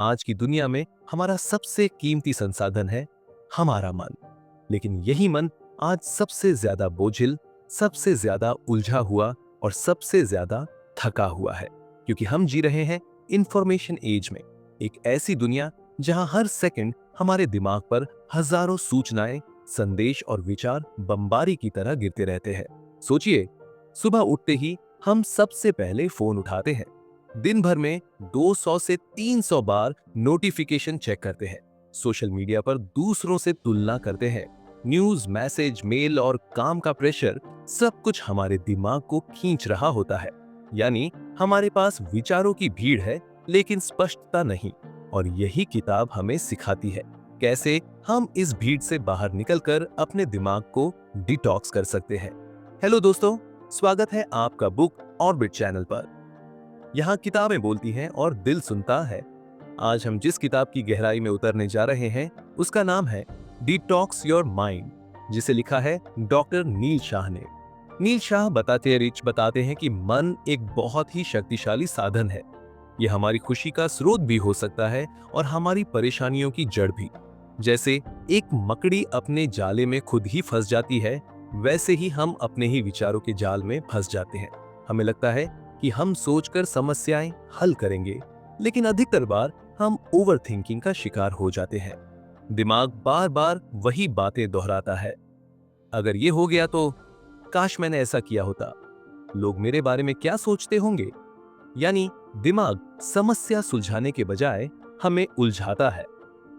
आज की दुनिया में हमारा सबसे कीमती संसाधन है हमारा मन। लेकिन यही मन आज सबसे ज्यादा बोझिल, सबसे ज्यादा उलझा हुआ और सबसे ज्यादा थका हुआ है, क्योंकि हम जी रहे हैं इंफॉर्मेशन एज में। एक ऐसी दुनिया जहां हर सेकंड हमारे दिमाग पर हजारों सूचनाएं, संदेश और विचार बमबारी की तरह गिरते रहते हैं। सोचिए, सुबह उठते ही हम सबसे पहले फोन उठाते हैं। दिन भर में 200 से 300 बार नोटिफिकेशन चेक करते हैं। सोशल मीडिया पर दूसरों से तुलना करते हैं। न्यूज, मैसेज, मेल और काम का प्रेशर सब कुछ हमारे दिमाग को खींच रहा होता है। यानी हमारे पास विचारों की भीड़ है, लेकिन स्पष्टता नहीं। और यही किताब हमें सिखाती है कैसे हम इस भीड़ से बाहर निकलकर अपने दिमाग को डिटॉक्स कर सकते हैं। हेलो दोस्तों, स्वागत है आपका बुक ऑर्बिट चैनल पर। यहाँ किताबें बोलती हैं और दिल सुनता है। आज हम जिस किताब की गहराई में उतरने जा रहे हैं उसका नाम है डिटॉक्स योर माइंड, जिसे लिखा है डॉक्टर नील शाह ने। नील शाह बताते हैं कि मन एक बहुत ही शक्तिशाली साधन है। यह हमारी खुशी का स्रोत भी हो सकता है और हमारी परेशानियों की जड़ भी। जैसे एक मकड़ी अपने जाले में खुद ही फंस जाती है, वैसे ही हम अपने ही विचारों के जाल में फंस जाते हैं। हमें लगता है कि हम सोचकर समस्याएं हल करेंगे, लेकिन अधिकतर बार हम ओवर थिंकिंग का शिकार हो जाते हैं। दिमाग बार बार वही बातें दोहराता है। अगर ये हो गया तो, काश मैंने ऐसा किया होता, लोग मेरे बारे में क्या सोचते होंगे। यानी दिमाग समस्या सुलझाने के बजाय हमें उलझाता है।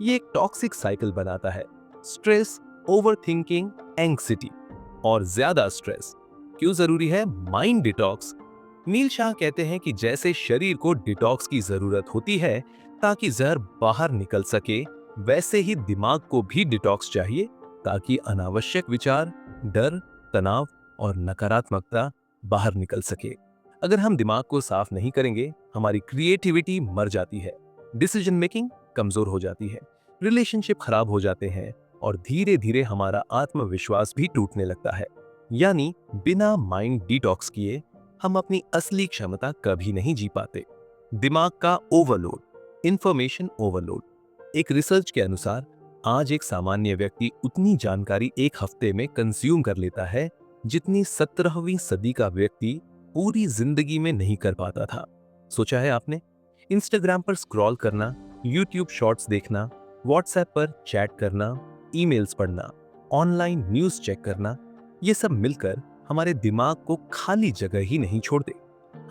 ये एक टॉक्सिक साइकिल बनाता है। स्ट्रेस, ओवर थिंकिंग, एंग्जायटी और ज्यादा स्ट्रेस। क्यों जरूरी है माइंड डिटॉक्स? नील शाह कहते हैं कि जैसे शरीर को डिटॉक्स की जरूरत होती है ताकि जहर बाहर निकल सके, वैसे ही दिमाग को भी डिटॉक्स चाहिए ताकि अनावश्यक विचार, डर, तनाव और नकारात्मकता बाहर निकल सके। अगर हम दिमाग को साफ नहीं करेंगे, हमारी क्रिएटिविटी मर जाती है, डिसीजन मेकिंग कमजोर हो जाती है, रिलेशनशिप खराब हो जाते हैं और धीरे धीरे हमारा आत्मविश्वास भी टूटने लगता है। यानी बिना माइंड डिटॉक्स किए हम अपनी असली क्षमता कभी नहीं जी पाते। दिमाग का ओवरलोड, इंफॉर्मेशन ओवरलोड। एक रिसर्च के अनुसार आज एक सामान्य व्यक्ति उतनी जानकारी एक हफ्ते में कंज्यूम कर लेता है जितनी 17वीं सदी का व्यक्ति पूरी जिंदगी में नहीं कर पाता था। सोचा है आपने? इंस्टाग्राम पर स्क्रॉल करना, यूट्यूब शॉर्ट्स देखना, व्हाट्सएप पर चैट करना, ईमेल्स पढ़ना, ऑनलाइन न्यूज चेक करना, ये सब मिलकर हमारे दिमाग को खाली जगह ही नहीं छोड़ते।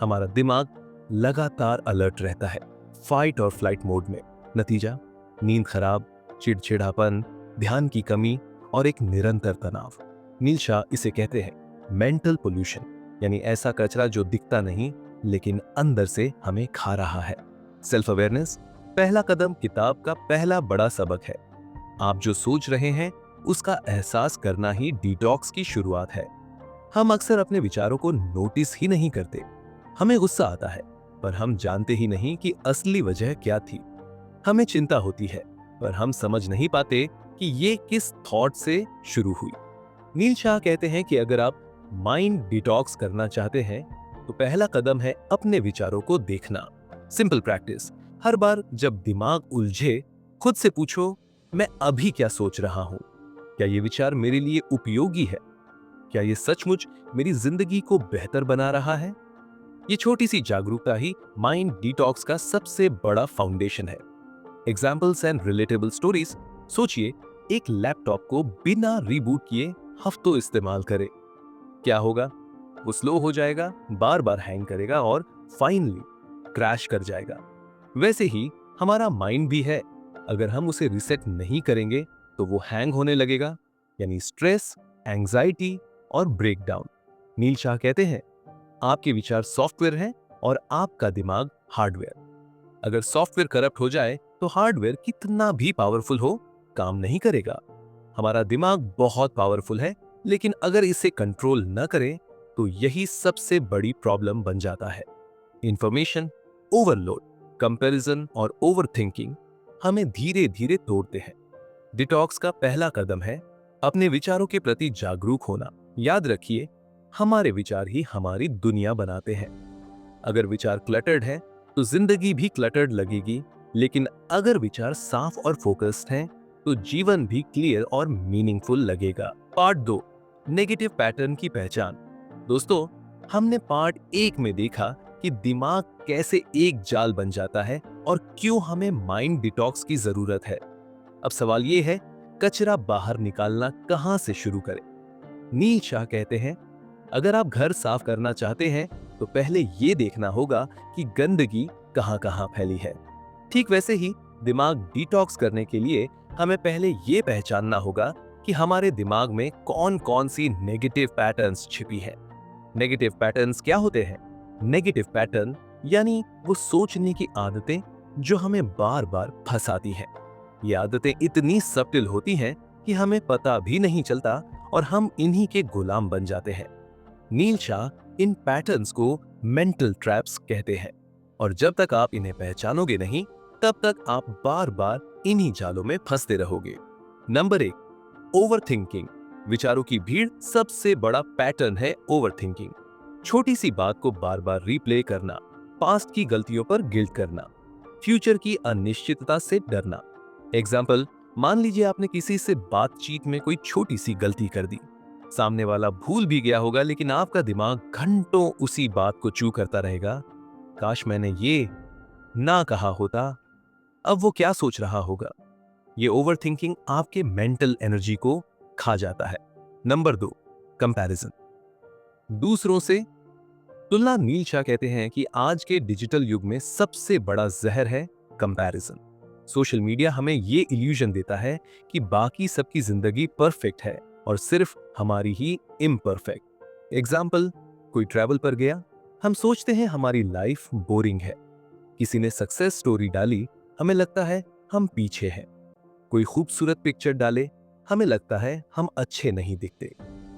हमारा दिमाग लगातार अलर्ट रहता है, फाइट और फ्लाइट मोड में। नतीजा, नींद खराब, चिड़चिड़ापन, ध्यान की कमी और एक निरंतर तनाव। नील शाह इसे कहते हैं मेंटल पोल्यूशन, यानी ऐसा कचरा जो दिखता नहीं लेकिन अंदर से हमें खा रहा है। सेल्फ अवेयरनेस पहला कदम किताब का पहला बड़ा सबक है। आप जो सोच रहे हैं उसका एहसास करना ही डिटॉक्स की शुरुआत है। हम अक्सर अपने विचारों को नोटिस ही नहीं करते। हमें गुस्सा आता है, पर हम जानते ही नहीं कि असली वजह क्या थी। हमें चिंता होती है, पर हम समझ नहीं पाते कि ये किस थॉट से शुरू हुई। नील शाह कहते हैं कि अगर आप माइंड डिटॉक्स करना चाहते हैं तो पहला कदम है अपने विचारों को देखना। सिंपल प्रैक्टिस, हर बार जब दिमाग उलझे, खुद से पूछो, मैं अभी क्या सोच रहा हूं? क्या ये विचार मेरे लिए उपयोगी है? क्या ये सचमुच मेरी जिंदगी को बेहतर बना रहा है? ये छोटी सी जागरूकता ही माइंड डिटॉक्स का सबसे बड़ा फाउंडेशन है। Examples and relatable stories. सोचिए, एक लैपटॉप को बिना रीबूट किए हफ्तों इस्तेमाल करें, क्या होगा? वो स्लो हो जाएगा, बार बार हैंग करेगा और फाइनली क्रैश कर जाएगा। वैसे ही हमारा माइंड भी है। अगर हम उसे रिसेट नहीं करेंगे तो वो हैंग होने लगेगा, यानी स्ट्रेस, एंजाइटी और ब्रेकडाउन। नील शाह कहते हैं आपके विचार सॉफ्टवेयर हैं और आपका दिमाग हार्डवेयर। अगर सॉफ्टवेयर करप्ट हो जाए तो हार्डवेयर कितना भी पावरफुल हो, काम नहीं करेगा। हमारा दिमाग बहुत पावरफुल है, लेकिन अगर इसे कंट्रोल न करें तो यही सबसे बड़ी प्रॉब्लम बन जाता है। इंफॉर्मेशन ओवरलोड, कंपैरिजन और ओवरथिंकिंग हमें धीरे धीरे तोड़ते हैं। डिटॉक्स का पहला कदम है अपने विचारों के प्रति जागरूक होना। याद रखिए, हमारे विचार ही हमारी दुनिया बनाते हैं। अगर विचार क्लटर्ड है तो जिंदगी भी क्लटर्ड लगेगी। लेकिन अगर विचार साफ और फोकस्ड हैं, तो जीवन भी क्लियर और मीनिंगफुल लगेगा। पार्ट 2, नेगेटिव पैटर्न की पहचान। दोस्तों, हमने पार्ट 1 में देखा कि दिमाग कैसे एक जाल बन जाता है और क्यों हमें माइंड डिटॉक्स की जरूरत है। अब सवाल ये है, कचरा बाहर निकालना कहां से शुरू करें? नील शाह कहते हैं, अगर आप घर साफ करना चाहते हैं तो पहले ये देखना होगा कि गंदगी कहां कहां फैली है। ठीक वैसे ही दिमाग डिटॉक्स करने के लिए हमें पहले ये पहचानना होगा कि हमारे दिमाग में कौन कौन सी नेगेटिव पैटर्न्स छिपी है। नेगेटिव पैटर्न्स क्या होते हैं? नेगेटिव पैटर्न यानी वो सोचने की आदतें जो हमें बार बार फंसाती हैं। ये आदतें इतनी सब्टिल होती हैं कि हमें पता भी नहीं चलता और हम इन्हीं के गुलाम बन जाते हैं। नील शाह इन पैटर्न्स को मेंटल ट्रैप्स कहते हैं, और जब तक आप इन्हें पहचानोगे नहीं, तब तक आप बार बार इन्हीं जालों में फंसते रहोगे। Number 1, overthinking. विचारों की भीड़ सबसे बड़ा पैटर्न है ओवरथिंकिंग। छोटी सी बात को बार बार रिप्ले करना, पास्ट की गलतियों पर गिल्ट करना, फ्यूचर की अनिश्चितता से डरना। एग्जाम्पल, मान लीजिए आपने किसी से बातचीत में कोई छोटी सी गलती कर दी। सामने वाला भूल भी गया होगा, लेकिन आपका दिमाग घंटों उसी बात को चू करता रहेगा। काश मैंने ये ना कहा होता, अब वो क्या सोच रहा होगा। ये ओवरथिंकिंग आपके मेंटल एनर्जी को खा जाता है। Number 2, comparison. दूसरों से तुलना। नील शाह कहते हैं कि आज के डिजिटल युग में सबसे बड़ा जहर है कंपैरिजन। सोशल मीडिया हमें ये इल्यूजन देता है कि बाकी सबकी जिंदगी परफेक्ट है और सिर्फ हमारी ही इम्परफेक्ट। एग्जाम्पल, कोई ट्रैवल पर गया, हम सोचते हैं हमारी लाइफ बोरिंग है। किसी ने सक्सेस स्टोरी डाली, हमें लगता है हम पीछे हैं। कोई खूबसूरत पिक्चर डाले, हमें लगता है हम अच्छे नहीं दिखते।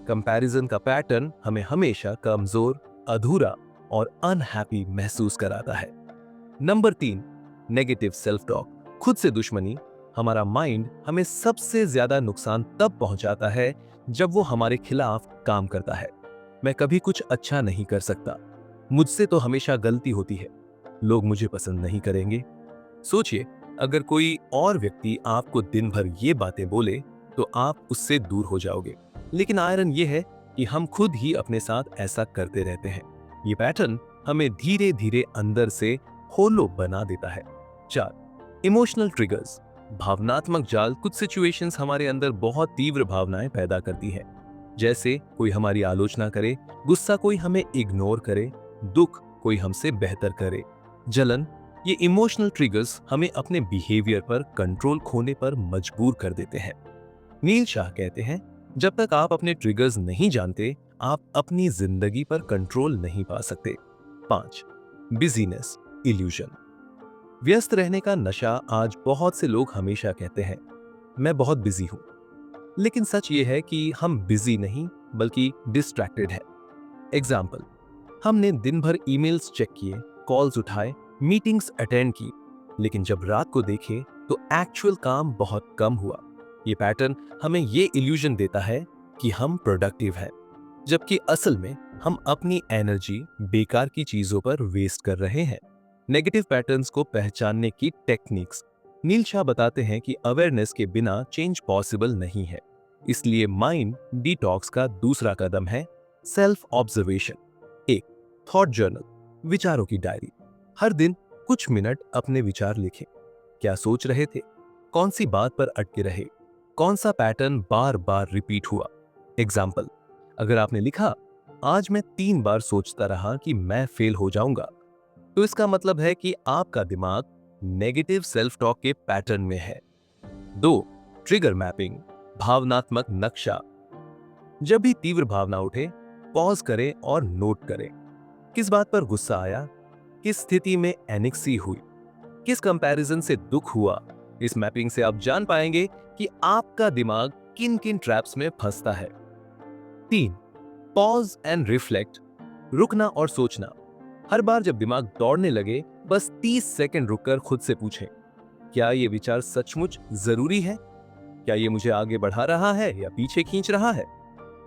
कंपैरिजन का पैटर्न हमें हमेशा कमजोर, अधूरा और अनहैप्पी महसूस कराता है। Number 3, negative self talk. खुद से दुश्मनी। हमारा माइंड हमें सबसे ज्यादा नुकसान तब पहुंचाता है जब वो हमारे खिलाफ काम करता है। मैं कभी कुछ अच्छा नहीं कर सकता, मुझसे तो हमेशा गलती होती है, लोग मुझे पसंद नहीं करेंगे। सोचिए, अगर कोई और व्यक्ति आपको दिन भर ये बातें बोले तो आप उससे दूर हो जाओगे, लेकिन आयरन ये है कि हम खुद ही अपने साथ ऐसा करते रहते हैं। ये पैटर्न हमें धीरे धीरे अंदर से होलो बना देता है। 4, इमोशनल ट्रिगर्स। भावनात्मक जाल। कुछ सिचुएशंस हमारे अंदर बहुत तीव्र भावनाएं पैदा करती हैं, जैसे कोई हमारी आलोचना करे, गुस्सा कोई हमें इग्नोर करे, दुख कोई हमसे बेहतर करे, जलन। ये इमोशनल ट्रिगर्स हमें अपने बिहेवियर पर कंट्रोल खोने पर मजबूर कर देते हैं। नील शाह कहते हैं, जब तक आप अपने ट्रिगर्स नहीं जानते, आप अपनी जिंदगी पर कंट्रोल नहीं पा सकते। 5, बिजीनेस इल्यूजन। व्यस्त रहने का नशा। आज बहुत से लोग हमेशा कहते हैं, मैं बहुत बिजी हूं, लेकिन सच ये है कि हम बिजी नहीं बल्कि डिस्ट्रैक्टेड हैं। एग्जाम्पल, हमने दिन भर ईमेल्स चेक किए, कॉल्स उठाए, मीटिंग्स अटेंड की, लेकिन जब रात को देखे तो एक्चुअल काम बहुत कम हुआ। ये पैटर्न हमें ये इल्यूजन देता है कि हम प्रोडक्टिव हैं, जबकि असल में हम अपनी एनर्जी बेकार की चीजों पर वेस्ट कर रहे हैं। नेगेटिव पैटर्न्स को पहचानने की टेक्निक्स। नील शाह बताते हैं कि अवेयरनेस के बिना चेंज पॉसिबल नहीं है, इसलिए माइंड डिटॉक्स का दूसरा कदम है सेल्फ ऑब्जर्वेशन। 1, thought journal. विचारों की डायरी। हर दिन कुछ मिनट अपने विचार लिखें। क्या सोच रहे थे, कौन सी बात पर अटके रहे, कौन सा पैटर्न बार बार रिपीट हुआ। एग्जाम्पल, अगर आपने लिखा, आज मैं 3 बार सोचता रहा कि मैं फेल हो जाऊंगा, तो इसका मतलब है कि आपका दिमाग नेगेटिव सेल्फ टॉक के पैटर्न में है। 2, ट्रिगर मैपिंग। भावनात्मक नक्शा। जब भी तीव्र भावना उठे, पॉज करें और नोट करें। किस बात पर गुस्सा आया, किस स्थिति में एनेक्सी हुई, किस कंपैरिजन से दुख हुआ। इस मैपिंग से आप जान पाएंगे कि आपका दिमाग किन किन ट्रैप्स में फंसता है। 3, पॉज एंड रिफ्लेक्ट। रुकना और सोचना। हर बार जब दिमाग दौड़ने लगे, बस 30 सेकंड रुककर खुद से पूछें, क्या ये विचार सचमुच जरूरी है? क्या ये मुझे आगे बढ़ा रहा है या पीछे खींच रहा है?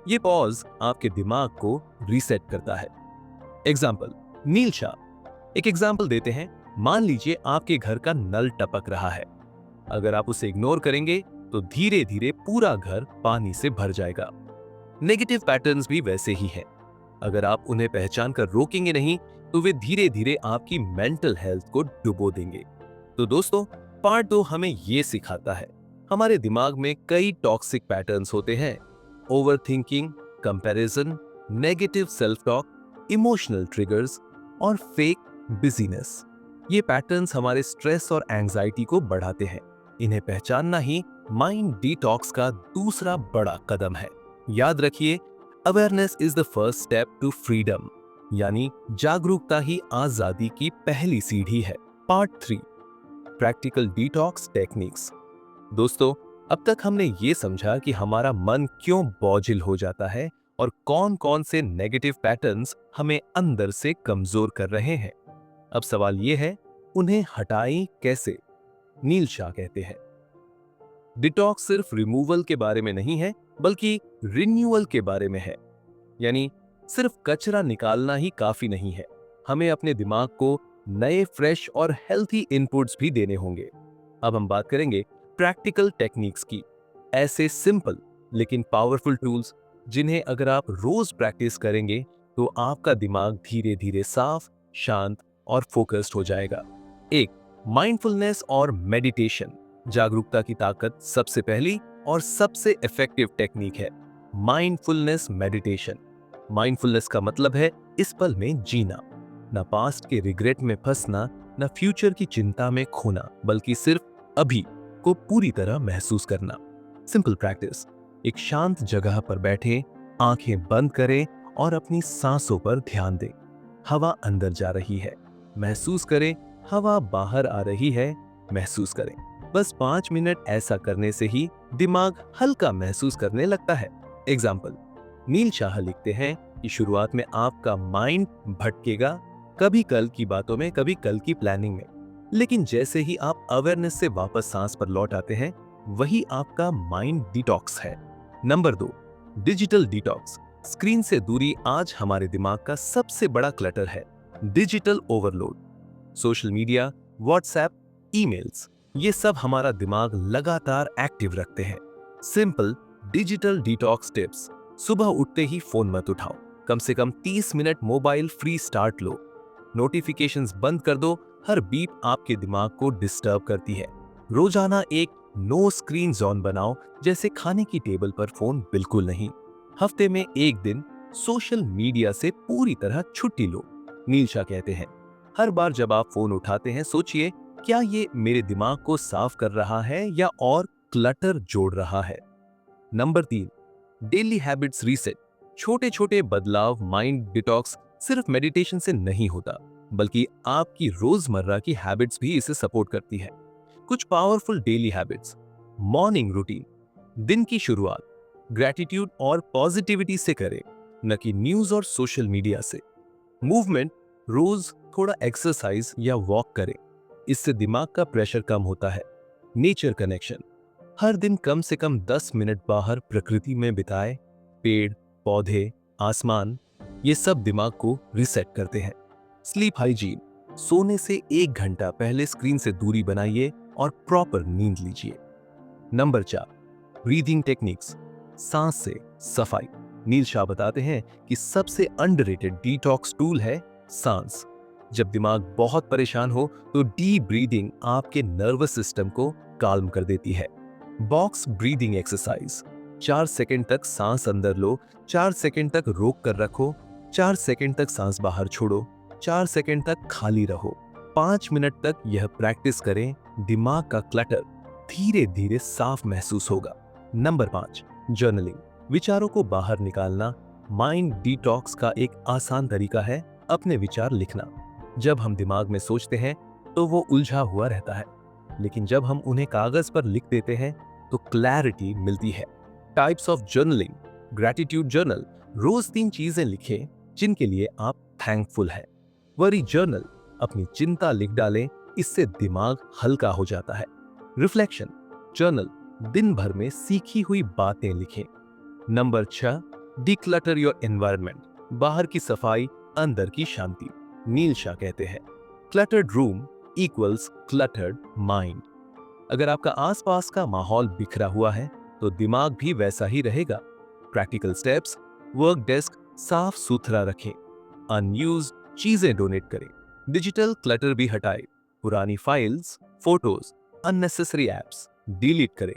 ये पॉज आपके दिमाग को रीसेट करता है। एग्जाम्पल, नील शाह एक एग्जाम्पल देते हैं। मान लीजिए आपके घर का नल टपक रहा है। अगर आप उसे इग्नोर करेंगे तो धीरे धीरे पूरा घर पानी से भर जाएगा। नेगेटिव पैटर्न्स भी वैसे ही हैं। अगर आप उन्हें पहचान कर रोकेंगे नहीं तो वे धीरे धीरे आपकी मेंटल हेल्थ को डुबो देंगे। तो दोस्तों, पार्ट 2 हमें ये सिखाता है हमारे दिमाग में कई टॉक्सिक पैटर्न्स होते हैं। Over thinking, comparison, negative self talk, emotional triggers और फेक बिजीनेस। ये पैटर्न्स हमारे स्ट्रेस और एंजाइटी को बढ़ाते हैं। इन्हें पहचानना ही माइंड डिटॉक्स का दूसरा बड़ा कदम है। याद रखिए, awareness is the first step to freedom, यानी जागरूकता ही आजादी की पहली सीढ़ी है। Part 3, practical detox techniques. दोस्तों, अब तक हमने ये समझा कि हमारा मन क्यों बोझिल हो जाता है और कौन कौन से नेगेटिव पैटर्न्स हमें अंदर से कमजोर कर रहे हैं। अब सवाल ये है, उन्हें हटाएं कैसे? नील शाह कहते हैं, डिटॉक्स सिर्फ रिमूवल के बारे में नहीं है, बल्कि रिन्यूअल के बारे में है। यानी सिर्फ कचरा निकालना ही काफी नहीं है, हमें अपने दिमाग को नए, फ्रेश और हेल्थी इनपुट्स भी देने होंगे। अब हम बात करेंगे प्रैक्टिकल टेक्निक्स की, ऐसे सिंपल लेकिन पावरफुल टूल्स जिन्हें अगर आप रोज प्रैक्टिस करेंगे तो आपका दिमाग धीरे धीरे साफ, शांत और फोकस्ड हो जाएगा। 1, माइंडफुलनेस और मेडिटेशन। जागरूकता की ताकत सबसे पहली और सबसे इफेक्टिव टेक्निक है माइंडफुलनेस मेडिटेशन। माइंडफुलनेस का मतलब है इस पल में जीना, ना पास्ट के रिग्रेट में फंसना, ना फ्यूचर की चिंता में खोना, बल्कि सिर्फ अभी को पूरी तरह महसूस करना। सिंपल प्रैक्टिस, एक शांत जगह पर बैठें, आंखें बंद करें और अपनी सांसों पर ध्यान दें। हवा अंदर जा रही है, महसूस करें, हवा बाहर आ रही है, महसूस करें। बस 5 मिनट ऐसा करने से ही दिमाग हल्का महसूस करने लगता है। एग्जाम्पल, नील शाह लिखते हैं कि शुरुआत में आपका माइंड भटकेगा, कभी कल की बातों में, कभी कल की प्लानिंग में, लेकिन जैसे ही आप अवेयरनेस से वापस सांस पर लौट आते हैं, वही आपका माइंड डिटॉक्स है। Number 2, digital detox. स्क्रीन से दूरी आज हमारे दिमाग का सबसे बड़ा क्लटर है। Digital overload, social media, WhatsApp, emails, ये सब हमारा दिमाग लगातार एक्टिव रखते हैं। सिंपल डिजिटल डिटॉक्स टिप्स, सुबह उठते ही फोन मत उठाओ, कम से कम 30 मिनट मोबाइल फ्री स्टार्ट लो। नोटिफिकेशंस बंद कर दो, हर बीप आपके दिमाग को डिस्टर्ब करती है। रोजाना एक नो स्क्रीन जोन बनाओ, जैसे खाने की टेबल पर फोन बिल्कुल नहीं। हफ्ते में एक दिन सोशल मीडिया से पूरी तरह छुट्टी लो। नील शाह कहते हैं, हर बार जब आप फोन उठाते हैं सोचिए, क्या ये मेरे दिमाग को साफ कर रहा है या और क्लटर जोड़ रहा है। Number 3, daily habits reset. छोटे छोटे बदलाव, माइंड डिटॉक्स सिर्फ मेडिटेशन से नहीं होता, बल्कि आपकी रोजमर्रा की हैबिट्स भी इसे सपोर्ट करती है। कुछ powerful daily habits, morning routine, दिन की शुरुआत ग्रैटिट्यूड और पॉजिटिविटी से करें, न कि न्यूज और सोशल मीडिया से। मूवमेंट, रोज थोड़ा एक्सरसाइज या वॉक करें, इससे दिमाग का प्रेशर कम होता है। नेचर कनेक्शन, हर दिन कम से कम 10 मिनट बाहर प्रकृति में बिताएं। पेड़, पौधे, आसमान, ये सब दिमाग को रिसेट करते हैं। स्लीप हाइजीन, सोने से 1 घंटा पहले स्क्रीन से दूरी बनाइए और प्रॉपर नींद लीजिए। नंबर 4, ब्रीदिंग टेक्निक्स, सांस से सफाई। नील शाह बताते हैं कि सबसे अंडररेटेड डिटॉक्स टूल है सांस। जब दिमाग बहुत परेशान हो तो डीप ब्रीदिंग आपके नर्वस सिस्टम को काल्म कर देती है। बॉक्स ब्रीदिंग एक्सरसाइज, 4 सेकंड तक सांस अंदर लो, 4 सेकंड तक रोक कर रखो, 4 सेकंड तक सांस बाहर छोड़ो, 4 सेकंड तक खाली रहो। 5 मिनट तक यह प्रैक्टिस करें, दिमाग का क्लटर धीरे धीरे साफ महसूस होगा। नंबर 5, जर्नलिंग, विचारों को बाहर निकालना। माइंड डिटॉक्स का एक आसान तरीका है अपने विचार लिखना। जब हम दिमाग में सोचते हैं तो वो उलझा हुआ रहता है, लेकिन जब हम उन्हें कागज पर लिख देते हैं तो क्लैरिटी मिलती है। Types of journaling, gratitude journal, रोज 3 चीजें लिखें जिनके लिए आप थैंकफुल हैं। वरी जर्नल, अपनी चिंता लिख डालें, इससे दिमाग हल्का हो जाता है। रिफ्लेक्शन जर्नल, दिन भर में सीखी हुई बातें लिखें। नंबर 6, डिक्लटर योर एनवायरनमेंट, बाहर की सफाई, अंदर की शांति। नील शाह कहते हैं, cluttered room equals cluttered mind. अगर आपका आसपास का माहौल बिखरा हुआ है तो दिमाग भी वैसा ही रहेगा। प्रैक्टिकल स्टेप्स: वर्क डेस्क साफ सुथरा रखें, अनयूज्ड चीजें डोनेट करें, डिजिटल क्लटर भी हटाएं, पुरानी files, photos, unnecessary apps delete करें।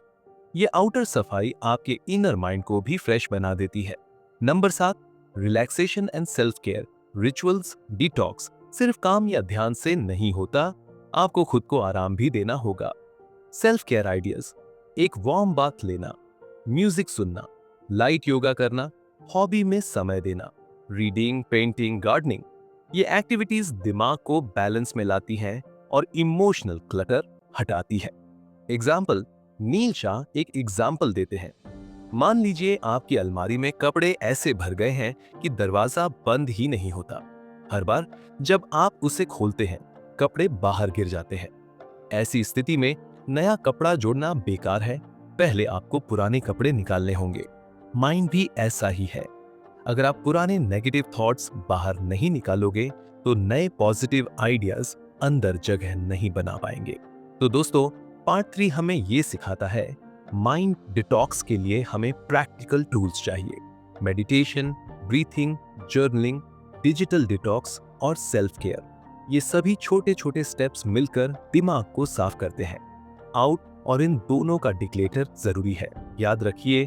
ये आउटर सफाई आपके इनर माइंड को भी फ्रेश बना देती है। Number 7, relaxation and self care rituals detox सिर्फ काम या ध्यान से नहीं होता, आपको खुद को आराम भी देना होगा। सेल्फ केयर आइडियाज: एक वार्म बाथ लेना, म्यूजिक सुनना, लाइट योगा करना, हॉबी में समय देना, रीडिंग, पेंटिंग, गार्डनिंग। ये एक्टिविटीज दिमाग को बैलेंस में लाती हैं और इमोशनल क्लटर हटाती है। एग्जाम्पल: नील शाह एक एग्जाम्पल देते हैं। मान लीजिए आपकी अलमारी में कपड़े ऐसे भर गए हैं कि दरवाजा बंद ही नहीं होता। हर बार जब आप उसे खोलते हैं कपड़े बाहर गिर जाते हैं। ऐसी स्थिति में नया कपड़ा जोड़ना बेकार है, पहले आपको पुराने कपड़े निकालने होंगे। माइंड भी ऐसा ही है। अगर आप पुराने नेगेटिव थॉट्स बाहर नहीं निकालोगे तो नए पॉजिटिव आइडियाज अंदर जगह नहीं बना पाएंगे। तो दोस्तों, पार्ट 3 हमें ये सिखाता है माइंड डिटॉक्स के लिए हमें प्रैक्टिकल टूल्स चाहिए। Meditation, breathing, journaling, digital detox और सेल्फ केयर, ये सभी छोटे छोटे स्टेप्स मिलकर दिमाग को साफ करते हैं। आउट और इन दोनों का डिक्लेटर जरूरी है। याद रखिए,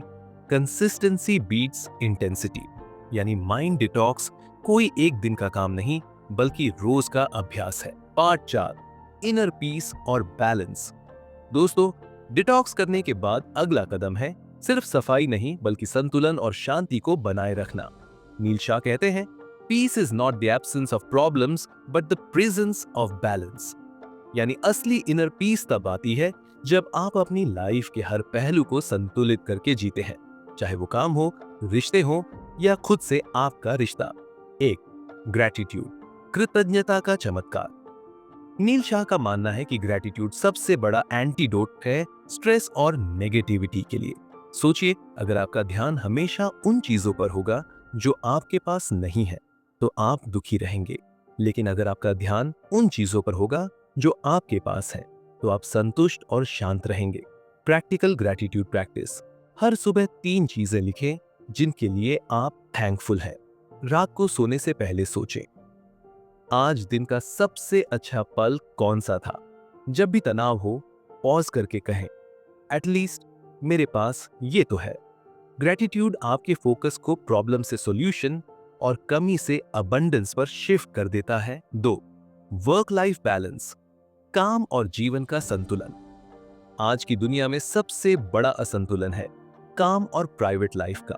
कंसिस्टेंसी बीट्स इंटेंसिटी, यानी माइंड डिटॉक्स कोई एक दिन का काम नहीं बल्कि रोज का अभ्यास है। पार्ट 4, इनर पीस और बैलेंस। दोस्तों, डिटॉक्स करने के बाद अगला कदम है सिर्फ सफाई नहीं बल्कि संतुलन और शांति को बनाए रखना। नील शाह कहते हैं, peace is not the absence of problems but the presence of balance. यानी असली इनर पीस तब आती है जब आप अपनी लाइफ के हर पहलू को संतुलित करके जीते हैं, चाहे वो काम हो, रिश्ते हो या खुद से आपका रिश्ता। 1, ग्रैटिट्यूड, कृतज्ञता का चमत्कार। नील शाह का मानना है कि ग्रैटिट्यूड सबसे बड़ा एंटीडोट है स्ट्रेस और नेगेटिविटी के लिए। सोचिए, अगर आपका ध्यान हमेशा उन चीजों पर होगा जो आपके पास नहीं है तो आप दुखी रहेंगे, लेकिन अगर आपका ध्यान उन चीजों पर होगा जो आपके पास है तो आप संतुष्ट और शांत रहेंगे। प्रैक्टिकल ग्रैटिट्यूड प्रैक्टिस: हर सुबह 3 चीजें लिखें जिनके लिए आप थैंकफुल हैं। रात को सोने से पहले सोचें, आज दिन का सबसे अच्छा पल कौन सा था। जब भी तनाव हो, पॉज करके कहें, एटलीस्ट मेरे पास ये तो है। ग्रैटिट्यूड आपके फोकस को प्रॉब्लम से सॉल्यूशन और कमी से अबंडेंस पर शिफ्ट कर देता है। 2, वर्क लाइफ बैलेंस, काम और जीवन का संतुलन। आज की दुनिया में सबसे बड़ा असंतुलन है काम और प्राइवेट लाइफ का।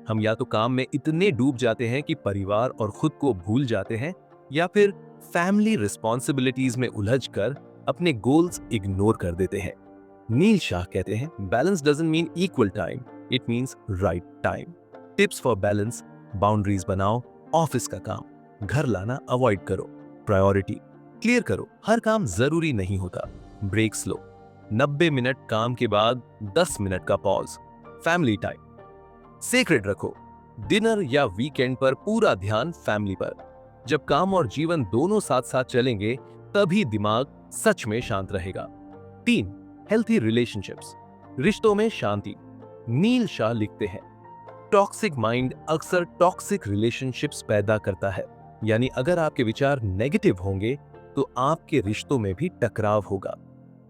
हम या तो काम में इतने डूब जाते हैं कि परिवार और खुद को भूल जाते हैं, या फिर फैमिली रिस्पॉन्सिबिलिटीज में उलझकर अपने गोल्स इग्नोर कर देते हैं। नील शाह कहते हैं, balance doesn't mean equal time, it means right time. Tips for balance: boundaries बनाओ, ऑफिस का काम घर लाना अवॉइड करो, प्रायोरिटी क्लियर करो, हर काम जरूरी नहीं होता, ब्रेक्स लो, 90 मिनट काम के बाद 10 मिनट का पॉज, फैमिली टाइम सेक्रेड रखो, डिनर या वीकेंड पर पूरा ध्यान फैमिली पर। जब काम और जीवन दोनों साथ साथ चलेंगे तभी दिमाग सच में शांत रहेगा। 3, हेल्थी रिलेशनशिप्स, रिश्तों में शांति। नील शाह लिखते हैं, टॉक्सिक माइंड अक्सर टॉक्सिक रिलेशनशिप्स पैदा करता है। यानी अगर आपके विचार नेगेटिव होंगे तो आपके रिश्तों में भी टकराव होगा।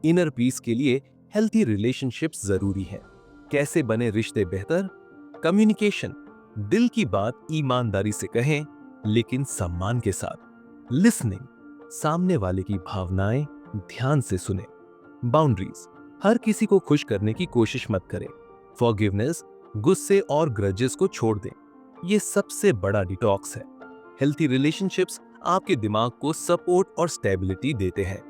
इनर पीस के लिए हेल्थी रिलेशनशिप्स जरूरी है। कैसे बने रिश्ते बेहतर? कम्युनिकेशन, दिल की बात ईमानदारी से कहें लेकिन सम्मान के साथ। लिसनिंग, सामने वाले की भावनाएं ध्यान से सुने। बाउंड्रीज, हर किसी को खुश करने की कोशिश मत करें। फॉरगिवनेस, गुस्से और ग्रजेस को छोड़ दें, ये सबसे बड़ा डिटॉक्स है। हेल्थी रिलेशनशिप्स आपके दिमाग को सपोर्ट और स्टेबिलिटी देते हैं।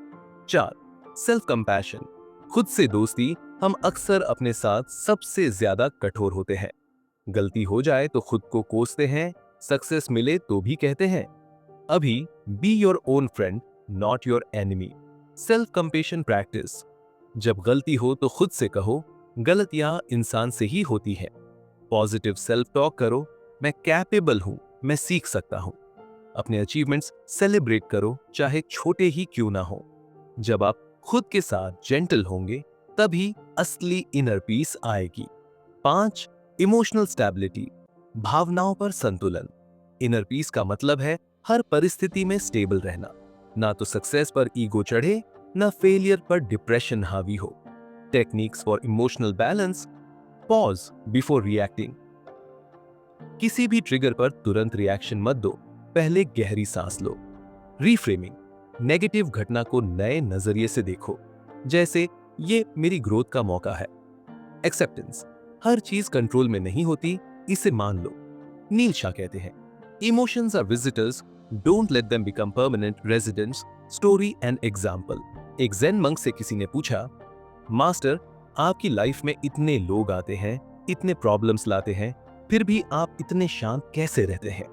4, सेल्फ कंपैशन, खुद से दोस्ती। हम अक्सर अपने साथ सबसे ज्यादा कठोर होते हैं। गलती हो जाए तो खुद को कोसते हैं, सक्सेस मिले तो भी कहते हैं। अभी be your own friend not your enemy. Self compassion practice, जब गलती हो तो खुद से कहो, गलतियां इंसान से ही होती है। पॉजिटिव सेल्फ टॉक करो, मैं कैपेबल हूं, मैं सीख सकता हूं। अपने अचीवमेंट्स सेलिब्रेट करो, चाहे छोटे ही क्यों ना हो। जब आप खुद के साथ जेंटल होंगे तभी असली इनर पीस आएगी। 5. इमोशनल स्टेबिलिटी, भावनाओं पर संतुलन। इनर पीस का मतलब है हर परिस्थिति में स्टेबल रहना, ना तो सक्सेस पर ईगो चढ़े, ना फेलियर पर डिप्रेशन हावी हो। Techniques for emotional balance: pause before reacting, किसी भी ट्रिगर पर तुरंत रिएक्शन मत दो, पहले गहरी सांस लो। रीफ्रेमिंग, नेगेटिव घटना को नए नजरिए से देखो, जैसे ये मेरी ग्रोथ का मौका है। एक्सेप्टेंस, हर चीज कंट्रोल में नहीं होती, इसे मान लो। नील शाह कहते हैं, emotions are visitors, don't let them become permanent residents. Story and example. एक ज़ेन मंक से किसी ने पूछा, मास्टर, आपकी लाइफ में इतने लोग आते हैं, इतने प्रॉब्लम्स लाते हैं, फिर भी आप इतने शांत कैसे रहते हैं?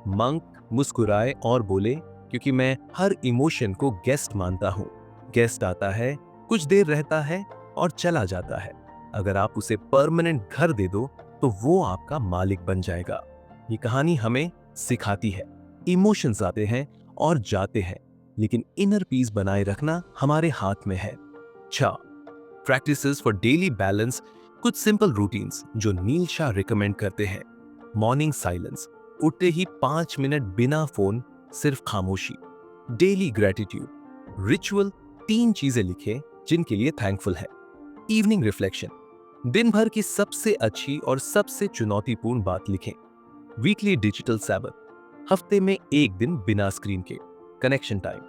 मंक मुस्कुराए और बोले, क्योंकि मैं हर इमोशन को गेस्ट मानता हूं। गेस्ट आता है, कुछ देर रहता है और चला जाता है। अगर आप उसे परमानेंट घर दे दो तो वो आपका मालिक बन जाएगा। ये कहानी हमें सिखाती है, इमोशंस आते हैं और जाते हैं, लेकिन इनर पीस बनाए रखना हमारे हाथ में है। 6. प्रैक्टिसेस फॉर डेली बैलेंस, कुछ सिंपल रूटीन्स जो नील शाह रिकमेंड करते हैं। मॉर्निंग साइलेंस, उठते ही 5 मिनट बिना फोन, सिर्फ खामोशी। डेली ग्रेटिट्यूड, रिचुअल 3 चीजें लिखें जिनके लिए थैंकफुल है। इवनिंग रिफ्लेक्शन, दिन भर की सबसे अच्छी और सबसे चुनौतीपूर्ण बात लिखें। वीकली डिजिटल सैबथ, हफ्ते में 1 दिन बिना स्क्रीन के। कनेक्शन टाइम,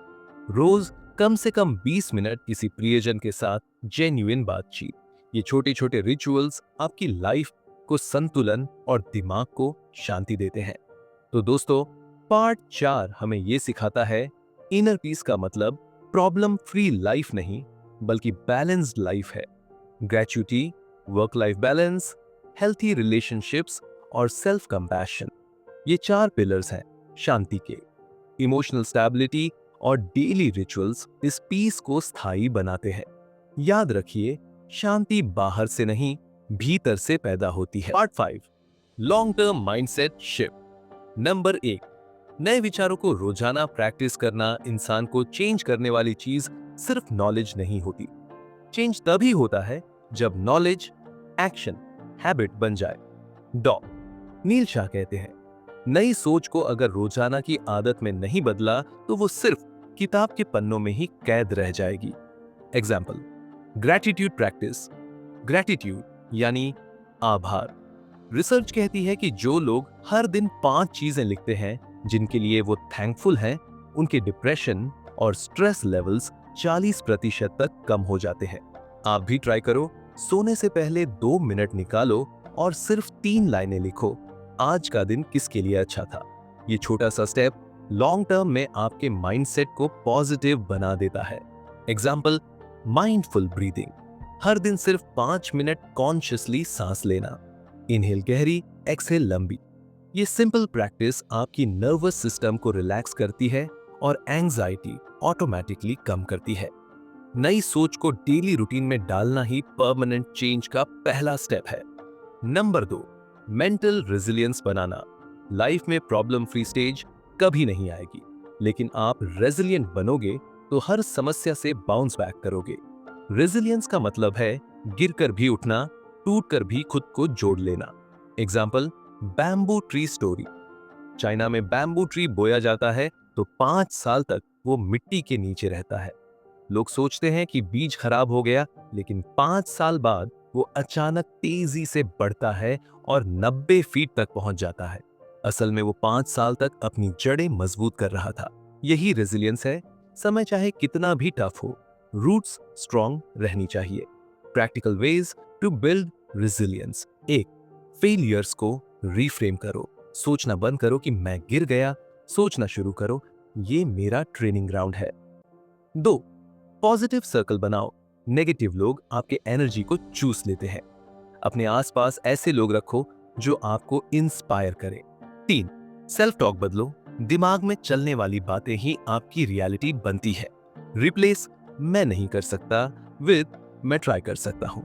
रोज कम से कम 20 मिनट किसी प्रियजन के साथ जेन्युइन बातचीत। ये छोटे छोटे रिचुअल्स आपकी लाइफ को संतुलन और दिमाग को शांति देते हैं। तो दोस्तों, पार्ट 4 हमें यह सिखाता है, इनर पीस का मतलब प्रॉब्लम फ्री लाइफ नहीं, बल्कि बैलेंस्ड लाइफ है। Gratuity, work life balance, healthy relationships और सेल्फ कंपैशन, ये 4 पिलर्स हैं शांति के। इमोशनल स्टेबिलिटी और डेली रिचुअल्स इस पीस को स्थायी बनाते हैं। याद रखिए, शांति बाहर से नहीं, भीतर से पैदा होती है। Part 5, long term mindset shift. Number 1, नए विचारों को रोजाना प्रैक्टिस करना इंसान को चेंज करने वाली चीज सिर्फ नॉलेज नहीं होती। चेंज तभी होता है जब नॉलेज एक्शन हैबिट बन जाए। डॉ. नील शाह कहते हैं, नई सोच को अगर रोजाना की आदत में नहीं बदला तो वो सिर्फ किताब के पन्नों में ही कैद रह जाएगी। Example, gratitude practice. ग्रैटिट्यूड यानी आभार। रिसर्च कहती है कि जो लोग हर दिन 5 चीजें लिखते हैं जिनके लिए वो थैंकफुल हैं, उनके डिप्रेशन और स्ट्रेस लेवल्स 40% तक कम हो जाते हैं। आप भी ट्राई करो, सोने से पहले 2 मिनट निकालो और सिर्फ 3 लाइनें लिखो, आज का दिन किसके लिए अच्छा था। ये छोटा सा स्टेप लॉन्ग टर्म में आपके माइंडसेट को पॉजिटिव बना देता है। एग्जाम्पल, माइंडफुल ब्रीदिंग, हर दिन सिर्फ 5 मिनट कॉन्शियसली सांस लेना, इनहेल गहरी, एक्सहेल लंबी। ये सिंपल प्रैक्टिस आपकी नर्वस सिस्टम को रिलैक्स करती है और एंजाइटी ऑटोमेटिकली कम करती है। नई सोच को डेली रूटीन में डालना ही परमानेंट चेंज का पहला स्टेप है। नंबर 2, मेंटल रेजिलियंस बनाना। लाइफ में प्रॉब्लम फ्री स्टेज कभी नहीं आएगी, लेकिन आप रेजिलियंट बनोगे तो हर समस्या से बाउंस बैक करोगे। रेजिलियंस का मतलब है गिरकर भी उठना, टूटकर भी खुद को जोड़ लेना। Example, bamboo tree story. China में बैम्बू ट्री बोया जाता है तो 5 साल तक वो मिट्टी के नीचे रहता है। लोग सोचते हैं कि बीज खराब हो गया, लेकिन 5 साल बाद वो अचानक तेजी से बढ़ता है और 90 फीट तक पहुंच जाता है। असल में वो 5 साल तक अपनी जड़ें मजबूत कर रहा था। यही रेजिलियंस है। समय चाहे कितना भी टफ हो, रूट्स स्ट्रॉन्ग रहनी चाहिए। Practical ways to build resilience. 1, failures को रीफ्रेम करो। सोचना बंद करो कि मैं गिर गया, सोचना शुरू करो, ये मेरा ट्रेनिंग ग्राउंड है। 2, पॉजिटिव सर्कल बनाओ। नेगेटिव लोग आपके एनर्जी को चूस लेते हैं। अपने आसपास ऐसे लोग रखो जो आपको इंस्पायर करें। 3, सेल्फ टॉक बदलो। दिमाग में चलने वाली बातें ही आपकी रियलिटी बनती है। रिप्लेस मैं नहीं कर सकता विद मैं ट्राई कर सकता हूं।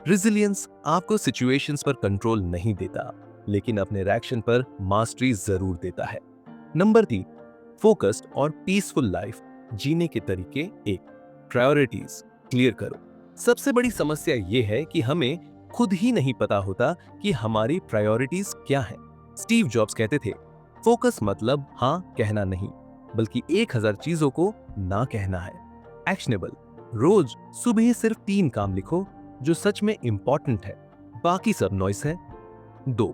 रेजिलियंस आपको सिचुएशंस पर कंट्रोल नहीं देता, लेकिन अपने रिएक्शन पर मास्टरी जरूर देता है। नंबर 3, फोकस्ड और पीसफुल लाइफ जीने के तरीके। 1, प्रायोरिटीज क्लियर करो। सबसे बड़ी समस्या यह है कि हमें खुद ही नहीं पता होता कि हमारी प्रायोरिटीज क्या है। स्टीव जॉब्स कहते थे, फोकस मतलब हाँ कहना नहीं, बल्कि 1000 चीजों को ना कहना है। एक्शनेबल, रोज सुबह सिर्फ 3 काम लिखो जो सच में इंपॉर्टेंट है, बाकी सब नॉइस है। 2.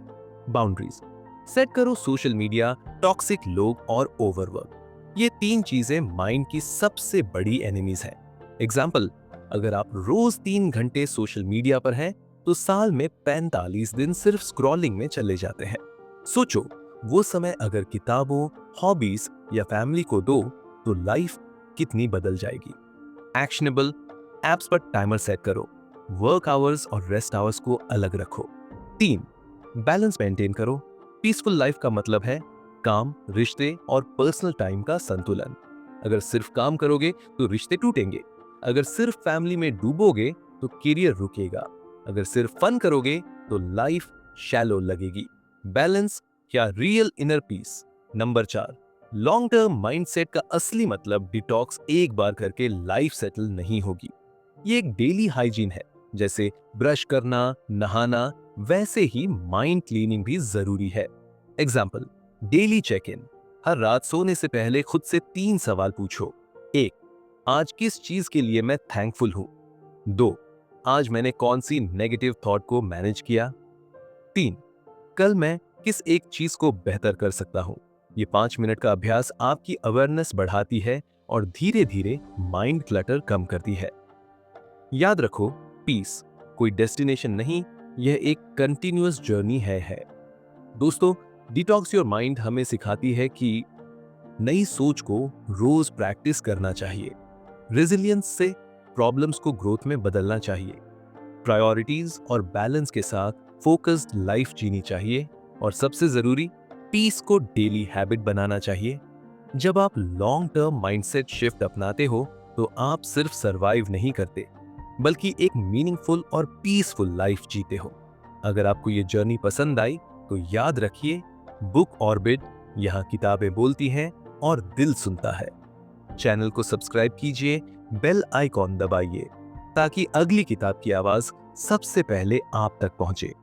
बाउंड्रीज, सेट करो सोशल मीडिया, टॉक्सिक लोग और ओवरवर्क। ये 3 चीजें माइंड की सबसे बड़ी एनिमीज हैं। एग्जाम्पल, अगर आप रोज 3 घंटे सोशल मीडिया पर हैं तो साल में 45 दिन सिर्फ स्क्रॉलिंग में चले जाते हैं। सोचो, वो समय अगर किताबों, हॉबीज या फैमिली को दो तो लाइफ कितनी बदल जाएगी। एक्शनेबल, एप्स पर टाइमर सेट करो, वर्क आवर्स और रेस्ट आवर्स को अलग रखो। 3. बैलेंस मेंटेन करो। पीसफुल लाइफ का मतलब है काम, रिश्ते और पर्सनल टाइम का संतुलन। अगर सिर्फ काम करोगे तो रिश्ते टूटेंगे, अगर सिर्फ फैमिली में डूबोगे तो करियर रुकेगा, अगर सिर्फ फन करोगे तो लाइफ शैलो लगेगी। बैलेंस क्या real inner peace. Number 4, long term mindset का असली मतलब डिटॉक्स एक बार करके लाइफ सेटल नहीं होगी। ये एक डेली हाइजीन है, जैसे ब्रश करना, नहाना, वैसे ही माइंड क्लीनिंग भी जरूरी है। एग्जाम्पल, डेली चेक इन, हर रात सोने से पहले खुद से 3 सवाल पूछो। 1. आज किस चीज के लिए मैं थैंकफुल हूं। 2. आज मैंने कौन सी नेगेटिव थॉट को मैनेज किया। 3. कल मैं किस एक चीज को बेहतर कर सकता हूं। ये 5 मिनट का अभ्यास आपकी अवेयरनेस बढ़ाती है और धीरे धीरे माइंड क्लटर कम करती है। याद रखो, पीस कोई डेस्टिनेशन नहीं, यह एक कंटिन्यूअस जर्नी है। दोस्तों, डिटॉक्स योर माइंड हमें सिखाती है कि नई सोच को रोज प्रैक्टिस करना चाहिए। रेजिलियंस से प्रॉब्लम्स को ग्रोथ में बदलना चाहिए। प्रायोरिटीज और बैलेंस के साथ फोकस्ड लाइफ जीनी चाहिए और सबसे जरूरी, पीस को डेली हैबिट बनाना चाहिए। जब आप लॉन्ग टर्म माइंडसेट शिफ्ट अपनाते हो तो आप सिर्फ सरवाइव नहीं करते, बल्कि एक मीनिंगफुल और पीसफुल लाइफ जीते हो। अगर आपको ये जर्नी पसंद आई तो याद रखिए, बुक ऑर्बिट, यहाँ किताबें बोलती हैं और दिल सुनता है। चैनल को सब्सक्राइब कीजिए, बेल आइकॉन दबाइए ताकि अगली किताब की आवाज सबसे पहले आप तक पहुंचे।